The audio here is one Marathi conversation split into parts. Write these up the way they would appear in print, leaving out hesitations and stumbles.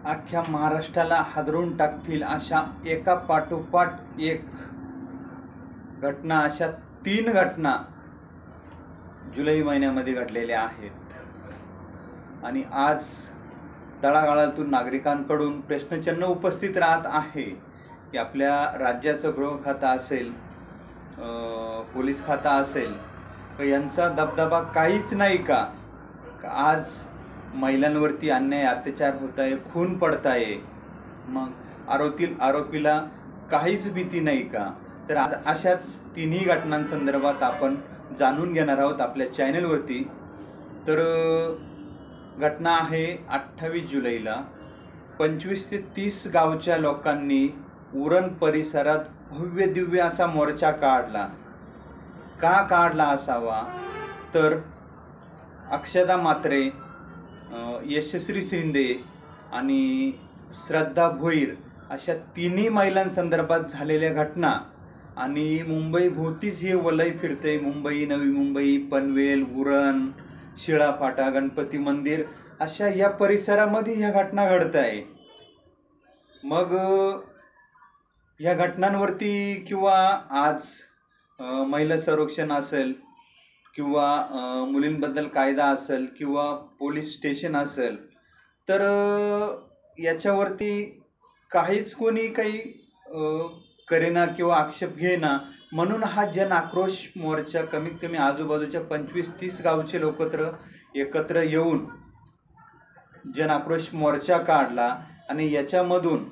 अख्ख्या महाराष्ट्राला हादरून टाकतील अशा एका पाठोपाठ एक घटना, अशा 3 घटना जुलै महिन्यामध्ये घडलेल्या आहेत. आणि आज तळागाळातून नागरिकांकडून प्रश्नचिन्ह उपस्थित राहत आहे की आपल्या राज्याचं गृह खातं असेल, पोलीस खाता असेल, यांचा दबदबा काहीच नाही का? आज महिलांवरती अन्याय अत्याचार होत आहे, खून पडत आहे, मग आरोपीला काहीच भीती नाही का? तर आज अशाच 3ही घटनांसंदर्भात आपण जाणून घेणार आहोत आपल्या चॅनलवरती. तर घटना आहे 28 जुलैला 25 ते 30 गावच्या लोकांनी उरण परिसरात भव्य दिव्य असा मोर्चा काढला. का काढला असावा? तर अक्षदा म्हात्रे, यशस्वी शिंदे आणि श्रद्धा भोईर अशा 3ही महिलांसंदर्भात झालेल्या घटना आणि मुंबई भोवतीच हे वलय फिरते. मुंबई, नवी मुंबई, पनवेल, उरण, शिळाफाटा, गणपती मंदिर अशा या परिसरामध्ये ह्या घटना घडत आहे. मग या घटनांवरती किंवा आज महिला संरक्षण असेल किंवा मुलींबद्दल कायदा असेल किंवा पोलीस स्टेशन असेल, तर याच्यावरती काहीच कोणी काही करेना किंवा आक्षेप घेना. म्हणून हा जन आक्रोश मोर्चा कमीत कमी आजूबाजूच्या 25-30 गावचे लोक एकत्र येऊन जन आक्रोश मोर्चा काढला. आणि याच्यामधून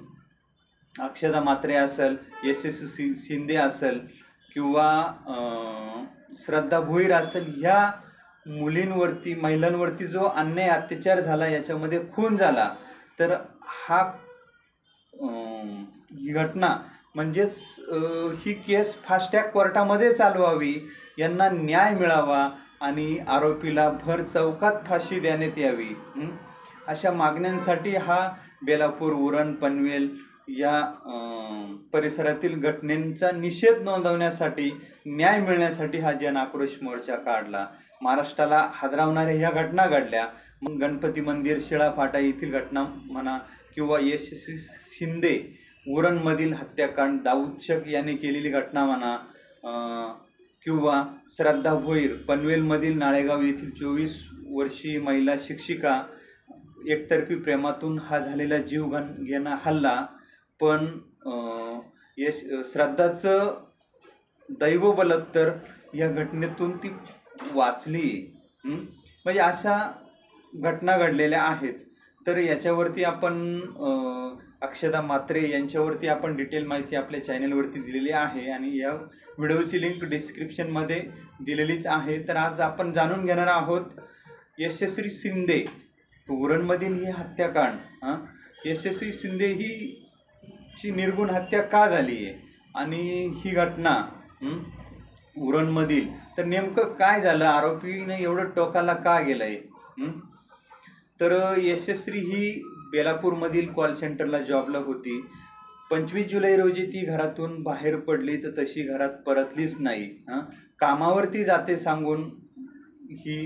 अक्षदा म्हात्रे असेल, यशस्वी शिंदे असेल किंवा श्रद्धा भोईर असेल, ह्या मुलींवरती, महिलांवरती जो अन्याय अत्याचार झाला, याच्यामध्ये खून झाला, तर ही घटना म्हणजेच ही केस फास्ट ट्रॅक कोर्टामध्ये चालवावी, यांना न्याय मिळावा आणि आरोपीला भर चौकात फाशी देण्यात यावी, अशा मागण्यांसाठी हा बेलापूर, उरण, पनवेल या परिसरातील घटनेचा निषेध नोंदवण्यासाठी, न्याय मिळण्यासाठी हा जन आक्रोश मोर्चा काढला. महाराष्ट्राला हादरवणाऱ्या ह्या घटना घडल्या. मग गणपती मंदिर, शिळाफाटा येथील घटना म्हणा किंवा यशस्वी शिंदे उरणमधील हत्याकांड, दाऊद शेख यांनी केलेली घटना म्हणा, किंवा श्रद्धा भोईर पनवेलमधील नाळेगाव येथील 24 वर्षीय महिला शिक्षिका, एकतर्फी प्रेमातून हा झालेला जीव घेणा हल्ला. पण श्रद्धाचं दैव बलत्तर या घटनेतून ती वाचली. म्हणजे अशा घटना घडलेल्या आहेत. तर याच्यावरती आपण अक्षदा म्हात्रे यांच्यावरती आपण डिटेल माहिती आपल्या चॅनलवरती दिलेली आहे आणि या व्हिडिओची लिंक डिस्क्रिप्शनमध्ये दिलेलीच आहे. तर आज आपण जाणून घेणार आहोत यशस्वी शिंदे उरणमधील ही हत्याकांड. यशस्वी शिंदे ची निर्गुण हत्या का झाली आहे आणि ही घटना उरणमधील, तर नेमकं काय झालं, आरोपीने एवढं टोकाला का गेलंय? तर यशस्वी ही बेलापूरमधील कॉल सेंटरला जॉबला होती. 25 जुलै रोजी ती घरातून बाहेर पडली तर तशी घरात परतलीच नाही. कामावरती जाते सांगून ही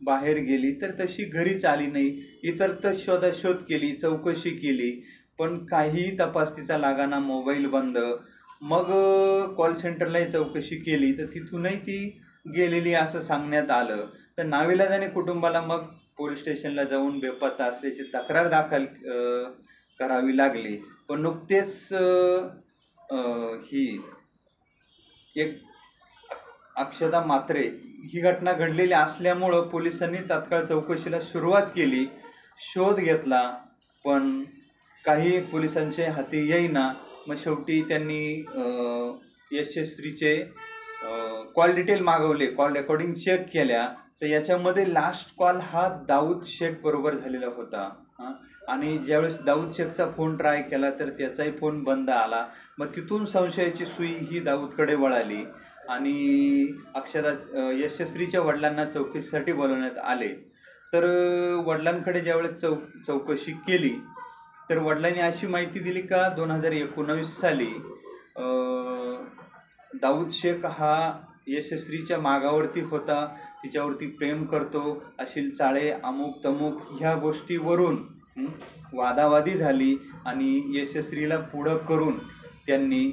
बाहेर गेली तर तशी घरीच आली नाही. इतर तर शोधाशोध केली, चौकशी केली, पण काहीही तपास तिचा लागाना, मोबाईल बंद. मग कॉल सेंटरलाही चौकशी केली तर तिथूनही ती गेलेली असं सांगण्यात आलं. तर नाविलाजाने कुटुंबाला मग पोलीस स्टेशनला जाऊन बेपत्ता असल्याची तक्रार दाखल करावी लागली. पण नुकतेच ही एक अक्षदा म्हात्रे ही घटना घडलेली असल्यामुळं पोलिसांनी तात्काळ चौकशीला सुरुवात केली, शोध घेतला, पण काही पोलिसांचे हाती येईना. मग शेवटी त्यांनी यशस्वीचे कॉल डिटेल मागवले, कॉल रेकॉर्डिंग चेक केल्या, तर याच्यामध्ये लास्ट कॉल हा दाऊद शेख बरोबर झालेला होता. आणि ज्यावेळेस दाऊद शेखचा फोन ट्राय केला तर त्याचाही फोन बंद आला. मग तिथून संशयाची सुई ही दाऊदकडे वळाली आणि यशस्वीच्या वडिलांना चौकशीसाठी बोलवण्यात आले. तर वडिलांकडे ज्यावेळेस चौकशी केली तर वडिलांनी अशी माहिती दिली का 2019 साली दाऊद शेख हा यशस्वीच्या मागावरती होता, तिच्यावरती प्रेम करतो, अशील चाळे, अमुक तमुक ह्या गोष्टीवरून वादावादी झाली आणि यशस्वीला पुढं करून त्यांनी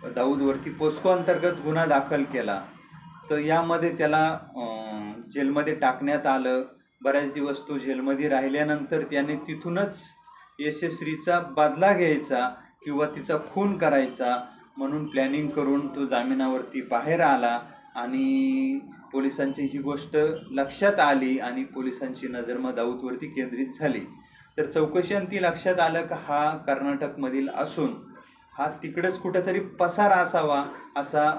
दाऊदवरती पोस्को अंतर्गत गुन्हा दाखल केला. तर यामध्ये त्याला जेलमध्ये टाकण्यात आलं. बऱ्याच दिवस तो जेलमध्ये राहिल्यानंतर त्याने तिथूनच यशस्वीचा बदला घ्यायचा किंवा तिचा खून करायचा म्हणून प्लॅनिंग करून तो जामिनावरती बाहेर आला आणि पोलिसांची ही गोष्ट लक्षात आली आणि पोलिसांची नजर मग दाऊदवरती केंद्रित झाली. तर चौकशीअंती लक्षात आलं की हा कर्नाटकमधील असून हा तिकडेच कुठेतरी पसारा असावा असा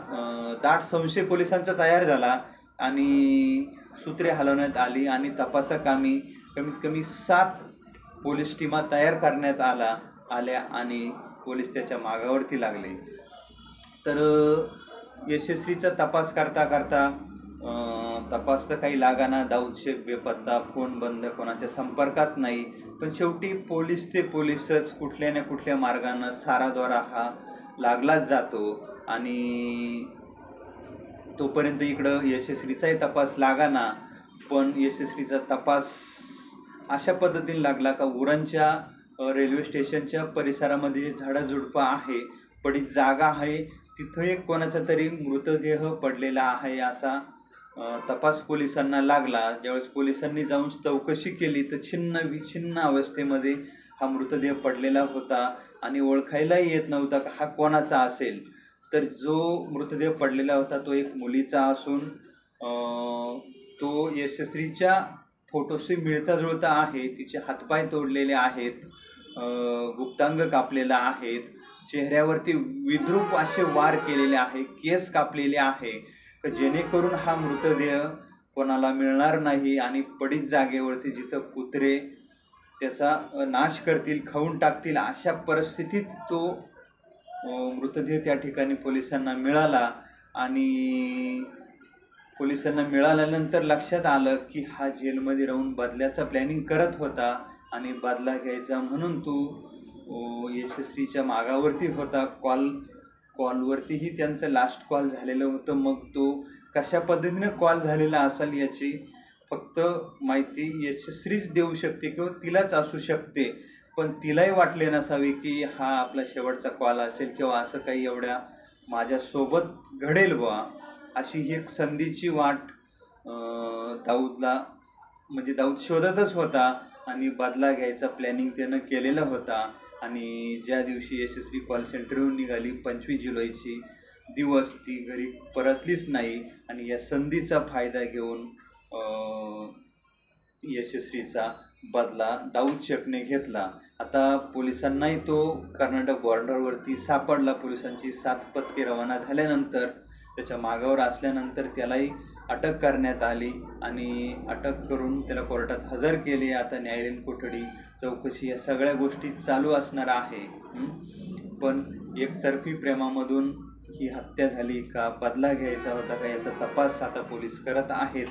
दाट संशय पोलिसांचा तयार झाला आणि सूत्रे हलवण्यात आली आणि तपासाकामी कमीत कमी 7 पोलीस टीमा तयार करण्यात आल्या आणि पोलीस त्याच्या मागावरती लागले. तर यशस्वीचा तपास करता करता तपास तर काही लागाना. दाऊद शेख बेपत्ता, फोन बंद, कोणाच्या संपर्कात नाही. पण शेवटी पोलीस ते पोलीसच कुठल्या ना कुठल्या मार्गानं साराद्वारा हा लागलाच जातो आणि तोपर्यंत इकडं यशस्वीचाही तपास लागाना. पण यशस्वीचा तपास अशा पद्धतीने लागला का उरणच्या रेल्वे स्टेशनच्या परिसरामध्ये जे झाडझुडपं आहे, पडीत जागा आहे, तिथं एक कोणाचा तरी मृतदेह पडलेला आहे असा तपास पोलिसांना लागला. ज्यावेळेस पोलिसांनी जाऊन चौकशी केली तर छिन्न विछिन्न अवस्थेमध्ये हा मृतदेह पडलेला होता आणि ओळखायलाही येत नव्हता का हा कोणाचा असेल. तर जो मृतदेह पडलेला होता तो एक मुलीचा असून तो यशस्वीच्या फोटोशी मिळता जुळता आहे. तिचे हातपाय तोडलेले आहेत, गुप्तांग कापलेला आहेत, चेहऱ्यावरती विद्रूप असे वार केलेले आहे, केस कापलेले आहे, जेणेकरून हा मृतदेह कोणाला मिळणार नाही आणि पडीत जागेवरती जिथं कुत्रे त्याचा नाश करतील, खाऊन टाकतील अशा परिस्थितीत तो मृतदेह त्या ठिकाणी पोलिसांना मिळाला. आणि पोलिसांना मिळाल्यानंतर लक्षात आलं की हा जेलमध्ये राहून बदल्याचा प्लॅनिंग करत होता आणि बदला घ्यायचा म्हणून तो यशस्वीच्या मागावरती होता. कॉलवरतीही त्यांचं लास्ट कॉल झालेलं होतं. मग तो कशा पद्धतीने कॉल झालेला असेल याची फक्त माहिती यशस्वीच देऊ शकते किंवा तिलाच असू शकते. पण तिलाही वाटले नसावे की हा आपला शेवटचा कॉल असेल किंवा असं काही एवढ्या माझ्यासोबत घडेल बुवा. अशी ही एक संधीची वाट दाऊदला म्हणजे दाऊद शोधतच होता आणि बदला घ्यायचा प्लॅनिंग त्यानं केलेला होता. आणि ज्या दिवशी यशस्वी कॉल सेंटरहून निघाली 25 जुलैची दिवस ती घरी परतलीच नाही आणि या संधीचा फायदा घेऊन यशस्वीचा बदला दाऊद शेखने घेतला. आता पोलिसांनाही तो कर्नाटक बॉर्डरवरती सापडला. पोलिसांची 7 पथके रवाना झाल्यानंतर त्याच्या मागावर असल्यानंतर त्यालाही अटक करण्यात आली आणि अटक करून त्याला कोर्टात हजर केले. आता न्यायालयीन कोठडी, चौकशी या सगळ्या गोष्टी चालू असणार आहे. पण एकतर्फी प्रेमामधून ही हत्या झाली का, बदला घ्यायचा होता का, याचा तपास आता पोलीस करत आहेत.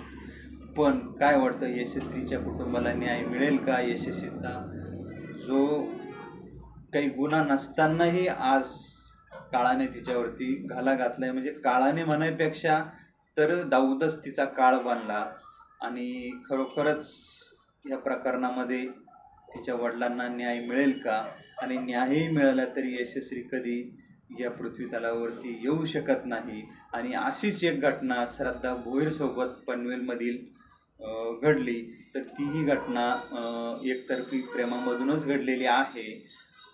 पण काय वाटतं, यशस्वीच्या कुटुंबाला न्याय मिळेल का? यशस्वीचा जो काही गुन्हा नसतानाही आज काळाने तिच्यावरती घाला घातलाय, म्हणजे काळाने म्हणायपेक्षा तर दाऊदच तिचा काळ बनला. आणि खरोखरच या प्रकरणामध्ये तिच्या वडिलांना न्याय मिळेल का? आणि न्यायही मिळाला तरी यशस्वी कधी या पृथ्वीतलावरती येऊ शकत नाही. आणि अशीच एक घटना श्रद्धा भोईरसोबत पनवेलमधील घडली. तर तीही घटना एकतर्फी प्रेमामधूनच घडलेली आहे.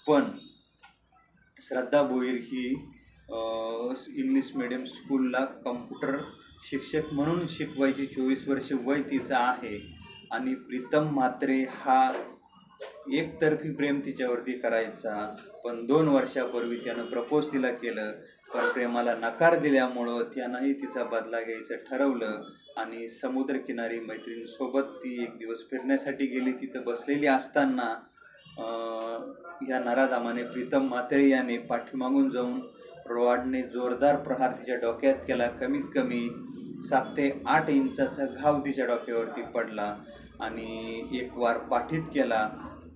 पण श्रद्धा भोईर ही इंग्लिश मीडियम स्कूलला कम्प्युटर शिक्षक म्हणून शिकवायची. 24 वर्ष वय तिचं आहे. आणि प्रीतम म्हात्रे हा एकतर्फी प्रेम तिच्यावरती करायचा. पण 2 वर्षापूर्वी त्यानं प्रपोज तिला केलं, पण प्रेमाला नकार दिल्यामुळं त्यानंही तिचा बदला घ्यायचं ठरवलं आणि समुद्रकिनारी मैत्रिणीसोबत ती एक दिवस फिरण्यासाठी गेली. तिथं बसलेली असताना या नराधामाने प्रीतम म्हात्रे याने पाठीमागून जाऊन रॉडने जोरदार प्रहार तिच्या डोक्यात केला. कमीत कमी 7 ते 8 इंचाचा घाव तिच्या डोक्यावरती पडला आणि 1 वार पाठीत केला.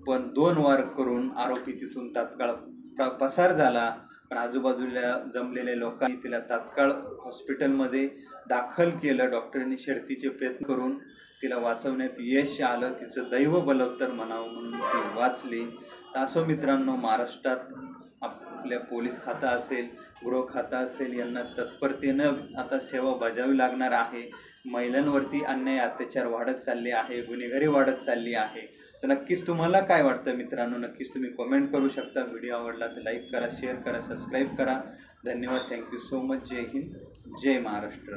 पण 2 वार करून आरोपी तिथून तात्काळ पसार झाला. पण आजूबाजूला जमलेल्या लोकांनी तिला तात्काळ हॉस्पिटलमध्ये दाखल केलं. डॉक्टरांनी शर्थीचे प्रयत्न करून तिला वाचवण्यात यश आलं. तिचं दैव बलवत्तर म्हणावं म्हणून ती वाचली. तर असो मित्रांनो, महाराष्ट्रात आपल्या पोलीस खातं असेल, गृह खातं असेल, यांना तत्परतेनं आता सेवा बजावी लागणार आहे. महिलांवरती अन्याय अत्याचार वाढत चालले आहे, गुन्हेगारी वाढत चालली आहे. तर नक्कीच तुम्हाला काय वाटतं मित्रांनो, नक्कीच तुम्ही कमेंट करू शकता. व्हिडिओ आवडला तर लाईक करा, शेअर करा, सबस्क्राईब करा. धन्यवाद. Thank you so much. जय हिंद, जय महाराष्ट्र.